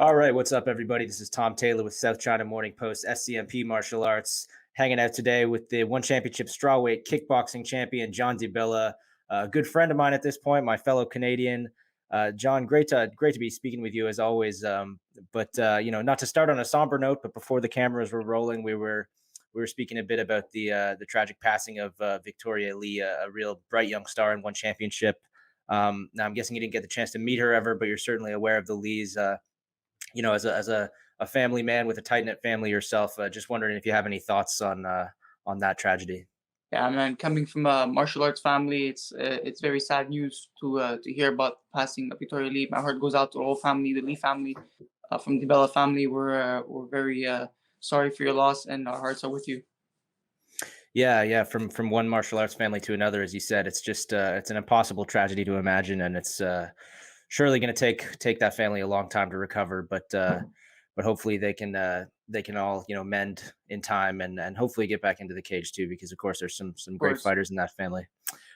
All right, what's up, everybody? This is Tom Taylor with South China Morning Post, SCMP Martial Arts, hanging out today with the One Championship strawweight kickboxing champion, Jon Di Bella, a good friend of mine at this point, my fellow Canadian. John, great to be speaking with you as always. Not to start on a somber note, but before the cameras were rolling, we were speaking a bit about the tragic passing of Victoria Lee, a real bright young star in One Championship. Now I'm guessing you didn't get the chance to meet her ever, but you're certainly aware of the Lees. As a family man with a tight knit family yourself, just wondering if you have any thoughts on that tragedy. Yeah, man. Coming from a martial arts family, it's very sad news to hear about the passing of Victoria Lee. My heart goes out to the whole family, the Lee family, from the Bella family. We're very sorry for your loss, and our hearts are with you. Yeah. From one martial arts family to another, as you said, it's just it's an impossible tragedy to imagine, and it's surely going to take that family a long time to recover. But hopefully they can all mend in time and hopefully get back into the cage too, because of course there's some Of great course. fighters in that family.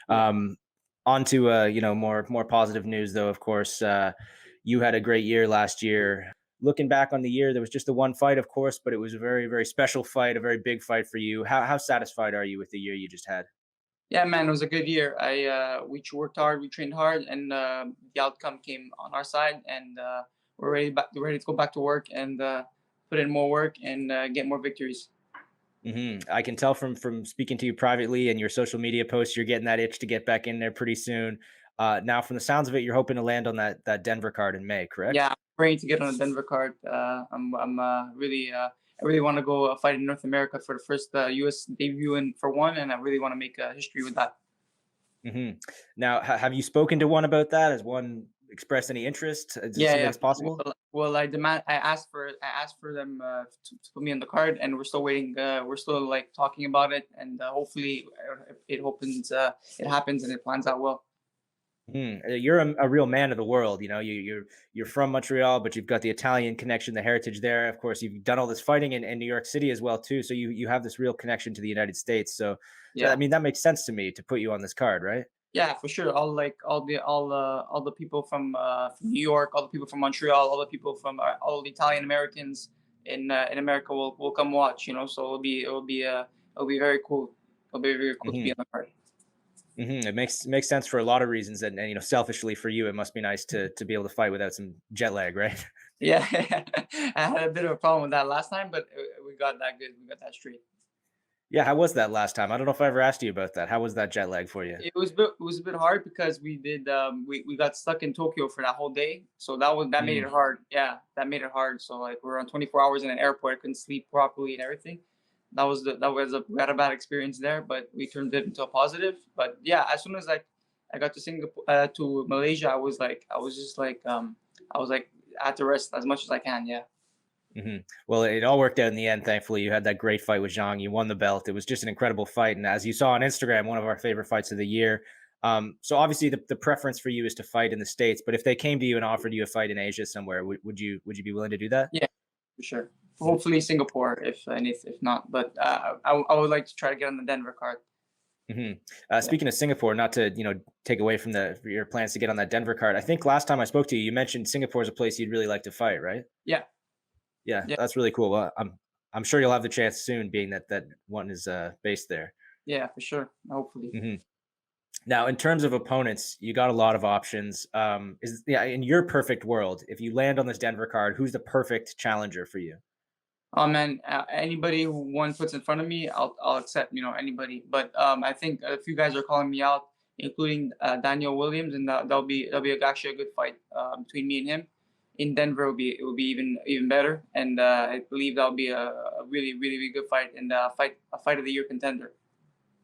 Yeah. On to more positive news though. Of course, you had a great year last year. Looking back on the year, there was just the one fight, of course, but it was a very very special fight, a very big fight for you. How satisfied are you with the year you just had? Yeah, man. It was a good year. We worked hard, we trained hard, and the outcome came on our side, and we're ready to go back to work and put in more work and get more victories. I can tell from speaking to you privately and your social media posts, you're getting that itch to get back in there pretty soon. Now, from the sounds of it, you're hoping to land on that Denver card in May, Yeah, correct? I'm ready to get on the Denver card. I'm really I really want to go fight in North America for the first U.S. debut and for one, and I really want to make history with that. hmm Now, have you spoken to one about that? Has one expressed any interest? Does it Yeah, seem like yeah. it's possible? Well, I asked for them to put me on the card, and we're still waiting. We're still like talking about it, and hopefully it happens, and it plans out well. You're a real man of the world. You're from Montreal, but you've got the Italian connection, the heritage there. Of course, you've done all this fighting in New York City as well too. So you have this real connection to the United States. So I Yeah. mean that makes sense to me to put you on this card, right? Yeah, for sure. All the people from New York, all the people from Montreal, all the people from all the Italian Americans in America will come watch. So it'll be very cool. It'll be very cool to be hmm on the card. It makes sense for a lot of reasons, and selfishly for you, it must be nice to be able to fight without some jet lag, right? Yeah, I had a bit of a problem with that last time, but we got that good. We got that straight. Yeah, how was that last time? I don't know if I ever asked you about that. How was that jet lag for you? It was a bit hard because we got stuck in Tokyo for that whole day, so that made Mm, it hard. Yeah, that made it hard. So like we were on 24 hours in an airport. I couldn't sleep properly and everything. We had a bad experience there, but we turned it into a positive. But yeah, as soon as I got to Singapore to Malaysia, I was like I had to rest as much as I can. Yeah. Well, it all worked out in the end. Thankfully, you had that great fight with Zhang. You won the belt. It was just an incredible fight, and as you saw on Instagram, one of our favorite fights of the year. So obviously, the preference for you is to fight in the States. But if they came to you and offered you a fight in Asia somewhere, would you be willing to do that? Yeah, for sure. Hopefully Singapore, if not, but I would like to try to get on the Denver card. hmm Yeah. Speaking of Singapore, not to take away from your plans to get on that Denver card. I think last time I spoke to you, you mentioned Singapore is a place you'd really like to fight, right? Yeah. Yeah, Yeah. that's really cool. Well, I'm sure you'll have the chance soon, being that one is based there. Yeah, for sure. Hopefully. hmm Now, in terms of opponents, you got a lot of options. Is Yeah, in your perfect world, if you land on this Denver card, who's the perfect challenger for you? Oh man, anybody who one puts in front of me, I'll accept. Anybody. But I think a few guys are calling me out, including Daniel Williams, and that'll be actually a good fight between me and him. In Denver, it will be even better, and I believe that'll be a really really really good fight and a fight of the year contender.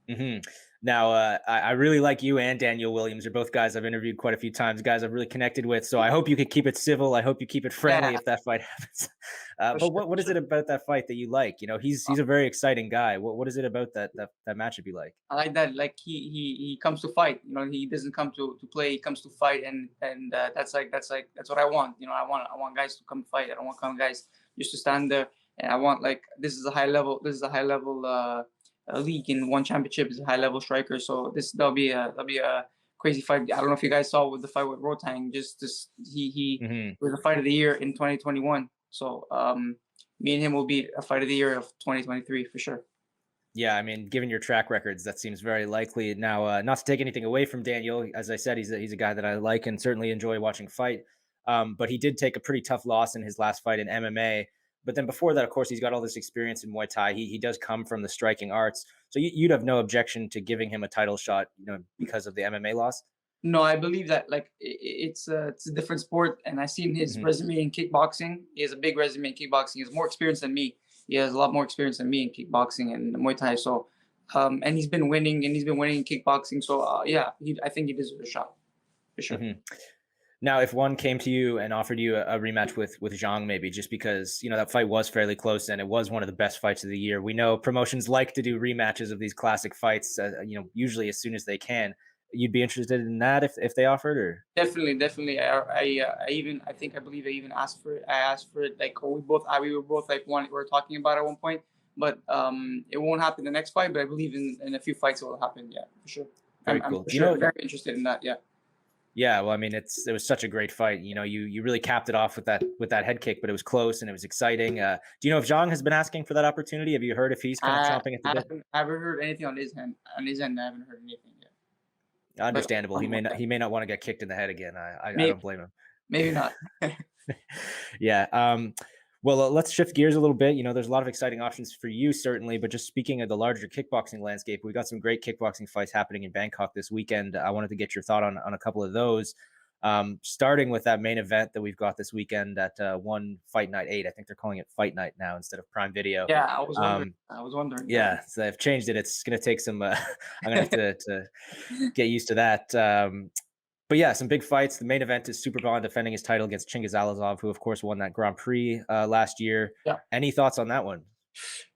hmm Now, I really like you and Daniel Williams. You're both guys I've interviewed quite a few times, guys I've really connected with. So I hope you could keep it civil. I hope you keep it friendly Yeah, if that fight happens. for But sure, what for is sure. it about that fight that you like? He's a very exciting guy. What is it about that matchup you like? I like that. Like he comes to fight. He doesn't come to play. He comes to fight, and that's what I want. I want guys to come fight. I don't want come guys just to stand there. And I want like this is a high level. This is a high level league in one championship is a high level striker. So this that'll be a crazy fight. I don't know if you guys saw with the fight with Rotang. Just this, he Mhm. was a fight of the year in 2021. So me and him will be a fight of the year of 2023 for sure. Yeah, I mean, given your track records, that seems very likely. Now, not to take anything away from Daniel, as I said, he's a guy that I like and certainly enjoy watching fight. But he did take a pretty tough loss in his last fight in MMA. But then before that, of course, he's got all this experience in Muay Thai. He does come from the striking arts, so you'd have no objection to giving him a title shot, because of the MMA loss. No, I believe that like it's a different sport, and I seen his Hmm. resume in kickboxing. He has a big resume in kickboxing. He has more experience than me. He has a lot more experience than me in kickboxing and Muay Thai. So, and he's been winning, in kickboxing. So, yeah, I think he deserves a shot for sure. Hmm. Now, if one came to you and offered you a rematch with Zhang, maybe just because that fight was fairly close and it was one of the best fights of the year. We know promotions like to do rematches of these classic fights, usually as soon as they can. You'd be interested in that if they offered, or? Definitely, definitely. I believe I even asked for it. I asked for it like we were both like we were talking about at one point, but it won't happen the next fight. But I believe in a few fights it will happen. Yeah, for sure. Very I'm cool. for Do you sure know? very interested in that. Yeah. Yeah, well, I mean, it was such a great fight. You really capped it off with that head kick, but it was close and it was exciting. Do you know if Zhang has been asking for that opportunity? Have you heard if he's kind of chomping at the bit? I haven't heard anything on his end. On his end, I haven't heard anything yet. But Understandable. He may not want to get kicked in the head again. I maybe don't blame him. maybe not. Yeah. Well, let's shift gears a little bit. There's a lot of exciting options for you, certainly. But just speaking of the larger kickboxing landscape, we got some great kickboxing fights happening in Bangkok this weekend. I wanted to get your thought on a couple of those. Starting with that main event that we've got this weekend at One Fight Night 8. I think they're calling it Fight Night now instead of Prime Video. Yeah, I was wondering. Um, I was wondering. Yeah. yeah, so they've changed it. It's going to take some. I'm going to have to get used to that. But yeah, some big fights. The main event is Superbon defending his title against Chingiz Alazov, who of course won that Grand Prix last year. Yeah. Any thoughts on that one?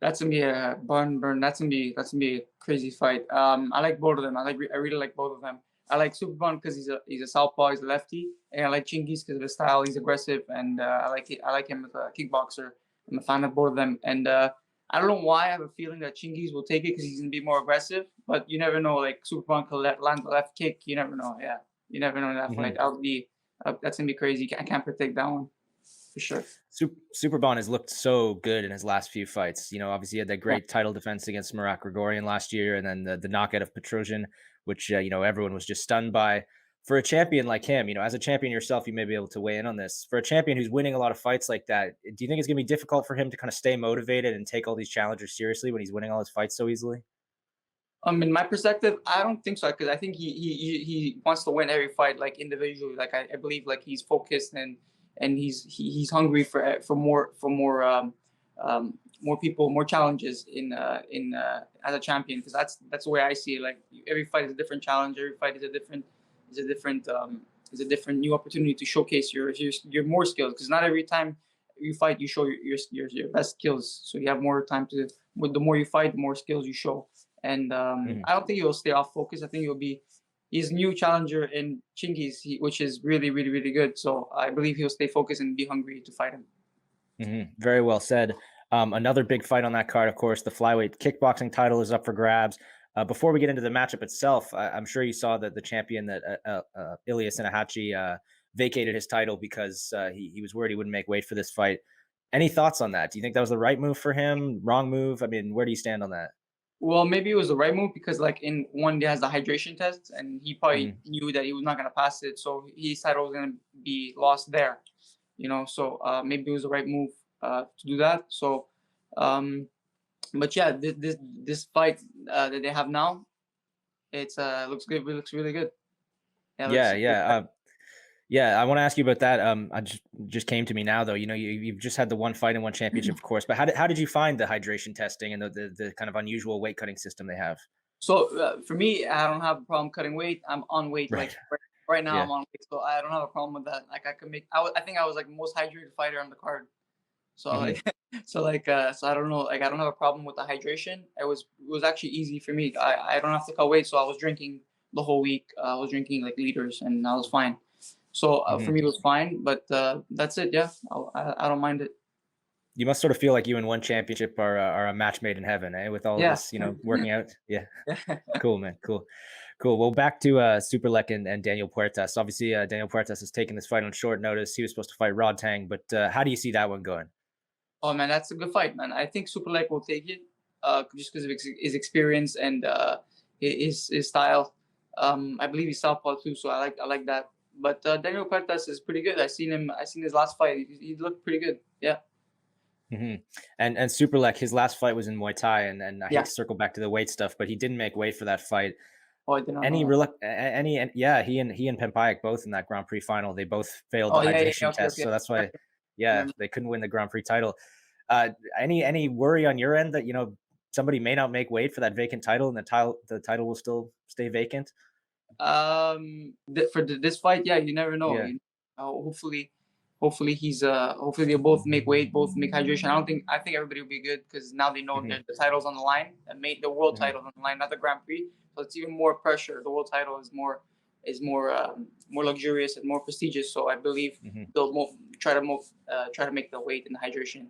That's gonna be a burn. That's gonna be a crazy fight. I like both of them. I really like both of them. I like Superbon because he's a southpaw, he's a lefty, and I like Chingiz because of his style. He's aggressive, and I like him as a kickboxer. I'm a fan of both of them, and I don't know why I have a feeling that Chingiz will take it because he's gonna be more aggressive. But you never know. Like Superbon can land the left kick. You never know. Yeah, you never know in that fight. That's gonna be crazy. I can't predict that one for sure. Superbon has looked so good in his last few fights. Obviously he had that Yeah. great title defense against Marat Grigorian last year, and then the knockout of Petrosian, which everyone was just stunned by. For a champion like him, as a champion yourself, you may be able to weigh in on this. For a champion who's winning a lot of fights like that, do you think it's going to be difficult for him to kind of stay motivated and take all these challengers seriously when he's winning all his fights so easily? In my perspective, I don't think so because I think he wants to win every fight like individually. Like I believe like he's focused and he's hungry for more people, more challenges in as a champion because that's the way I see it. Like every fight is a different challenge. Every fight is a different new opportunity to showcase your more skills because not every time you fight you show your best skills. So you have more time to. With the more you fight, the more skills you show. And Mhm. I don't think he'll stay off focus. I think he'll be his new challenger in Chingiz, which is really, really, really good. So I believe he'll stay focused and be hungry to fight him. Very well said. Another big fight on that card, of course, the flyweight kickboxing title is up for grabs. Before we get into the matchup itself, I'm sure you saw that the champion that Ilya Sinahachi vacated his title because he was worried he wouldn't make weight for this fight. Any thoughts on that? Do you think that was the right move for him? Wrong move? I mean, where do you stand on that? Well, maybe it was the right move because like in one day has the hydration test, and he probably Mhm. knew that he was not gonna pass it, so his title was gonna be lost there. So maybe it was the right move to do that. So, um, but yeah, this fight that they have now, it's looks good. It looks really good. Yeah, it Yeah, looks yeah. Yeah, I want to ask you about that. I just came to me now, though. You've just had the one fight and one championship, of course. But how did you find the hydration testing and the kind of unusual weight cutting system they have? So for me, I don't have a problem cutting weight. I'm on weight. Right. Like right now, Yeah. I'm on weight, so I don't have a problem with that. Like I could make. I think I was like the most hydrated fighter on the card. So Hmm. like, so I don't know. Like I don't have a problem with the hydration. It was actually easy for me. I don't have to cut weight, so I was drinking the whole week. I was drinking like liters, and I was fine. So for Hmm. me, it was fine. But that's it. Yeah, I don't mind it. You must sort of feel like you and one championship are a match made in heaven, eh? With all of Yeah. this, working out. Yeah. Yeah. Cool, man. Cool. Cool. Well, back to Superlek and Daniel Puertas. Obviously, Daniel Puertas has taken this fight on short notice. He was supposed to fight Rod Tang, but how do you see that one going? Oh man, that's a good fight, man. I think Superlek will take it, just because of his experience and his style. I believe he's southpaw too, so I like that. But Daniel Puertas is pretty good. I seen his last fight. He looked pretty good. Yeah. hmm And Superlek, his last fight was in Muay Thai, and I hate Yeah. to circle back to the weight stuff, but he didn't make weight for that fight. Oh, I did not know Any that. yeah, he and Pempayek both in that Grand Prix final, they both failed Oh the yeah, yeah, hydration yeah. Okay, test, okay. so that's I why, yeah, remember. they couldn't win the Grand Prix title. Any worry on your end that somebody may not make weight for that vacant title, and the title will still stay vacant? This fight, yeah, you never know. Yeah. Hopefully they both make weight, both make hydration. I think everybody will be good because now they know hmm that the title's on the line, and made the world hmm title on the line, not the Grand Prix. So it's even more pressure. The world title is more luxurious and more prestigious. So I believe hmm they'll try to make the weight and the hydration.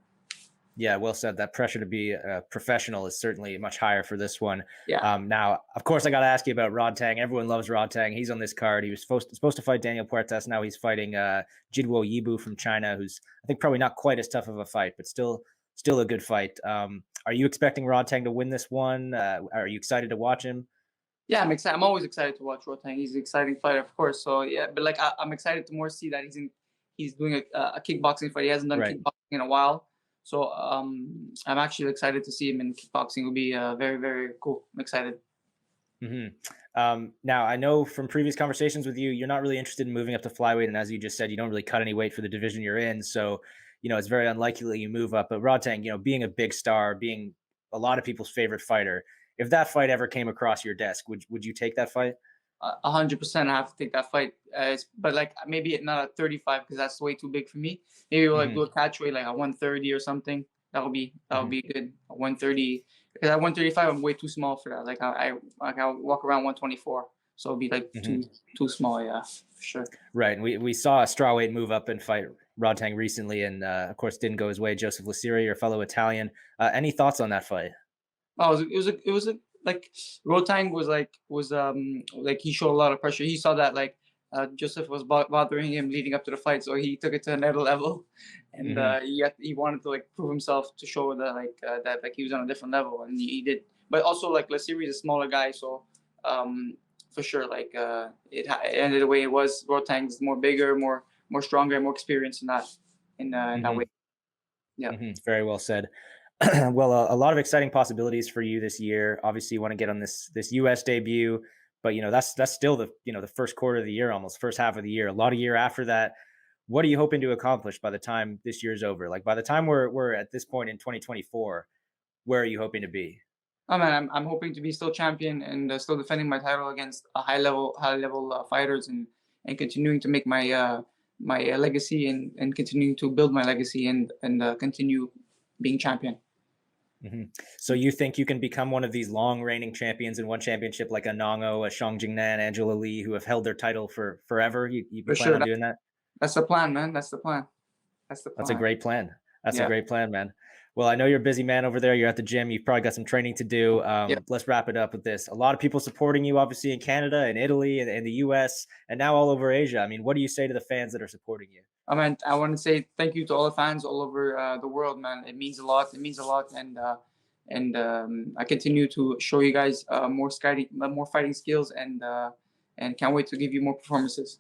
Yeah, well said. That pressure to be a professional is certainly much higher for this one. Yeah. Now, of course, I got to ask you about Rod Tang. Everyone loves Rod Tang. He's on this card. He was supposed to fight Daniel Puertas. Now he's fighting Jidwo Yibu from China, who's I think probably not quite as tough of a fight, but still a good fight. Are you expecting Rod Tang to win this one? Are you excited to watch him? Yeah, I'm excited. I'm always excited to watch Rotang. He's an exciting fighter, of course. So yeah, but like I'm excited to more see that he's doing a kickboxing fight. He hasn't done Right. kickboxing in a while, so I'm actually excited to see him in kickboxing. It'll be very very cool. I'm excited. hmm Now, I know from previous conversations with you, you're not really interested in moving up to flyweight, and as you just said, you don't really cut any weight for the division you're in. So, it's very unlikely that you move up. But Rodtang, being a big star, being a lot of people's favorite fighter, if that fight ever came across your desk, would you take that fight? 100%. I have to take that fight. But like maybe not at 35 because that's way too big for me. Maybe we'll like hmm do a catch weight like at 130 or something. That'll hmm be good. At 130 because at 135 I'm way too small for that. I'll walk around 124, so it'll be like hmm too small. Yeah, for sure. Right. And we saw a strawweight move up and fight Rodtang recently, and of course didn't go his way. Joseph Lasiri, your fellow Italian. Any thoughts on that fight? Oh, it was a like Rotang was he showed a lot of pressure. He saw that like Joseph was bothering him leading up to the fight, so he took it to another level, and hmm he wanted to like prove himself to show that like he was on a different level, and he did. But also like Lasiri is a smaller guy, so for sure like it ended the way it was. Rotang's more bigger, more stronger, more experienced in that hmm way. Yeah. Very well said. Well, a lot of exciting possibilities for you this year. Obviously, you want to get on this U.S. debut, but that's still the first quarter of the year, almost first half of the year. A lot of year after that. What are you hoping to accomplish by the time this year's over? Like by the time we're at this point in 2024, where are you hoping to be? Oh man, I'm hoping to be still champion and still defending my title against a high level fighters and continuing to make my legacy and continuing to build my legacy and continue being champion. hmm So you think you can become one of these long reigning champions in one championship, like a Nongo, a Shang Jingnan, Angela Lee, who have held their title for forever? You For plan sure, on doing that? that's the plan, man. That's the plan. That's the That's a plan. great plan. That's a Yeah, great plan, man. Well, I know you're a busy man over there. You're at the gym. You've probably got some training to do. yeah. Let's wrap it up with this. A lot of people supporting you, obviously, in Canada and Italy and the US and now all over Asia. I mean, what do you say to the fans that are supporting you? I want to say thank you to all the fans all over the world, man. It means a lot. It means a lot, and I continue to show you guys more fighting skills and can't wait to give you more performances.